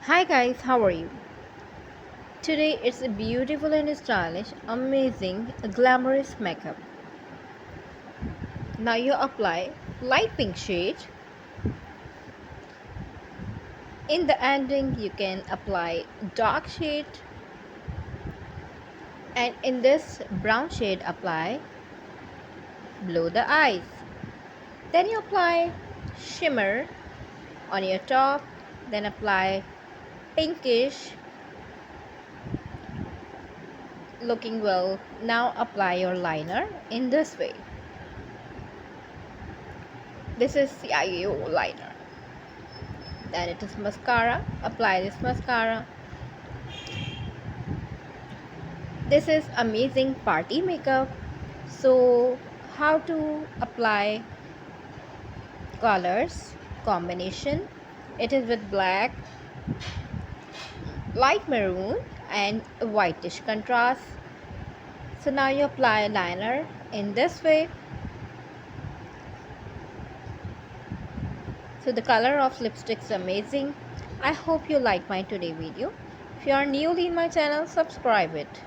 Hi guys, how are you? Today it's a beautiful and stylish, amazing, glamorous makeup. Now you apply light pink shade. In the ending you can apply dark shade, and in this brown shade apply below the eyes. Then you apply shimmer on your top, then apply pinkish looking well. Now apply your liner in this way. This is CIO liner. Then it is mascara. Apply this mascara. This is amazing party makeup. So how to apply colors combination? It is with black, light maroon and whitish contrast. So now you apply liner in this way. So the color of lipstick is amazing. I hope you like my today video. If you are newly in my channel, subscribe it.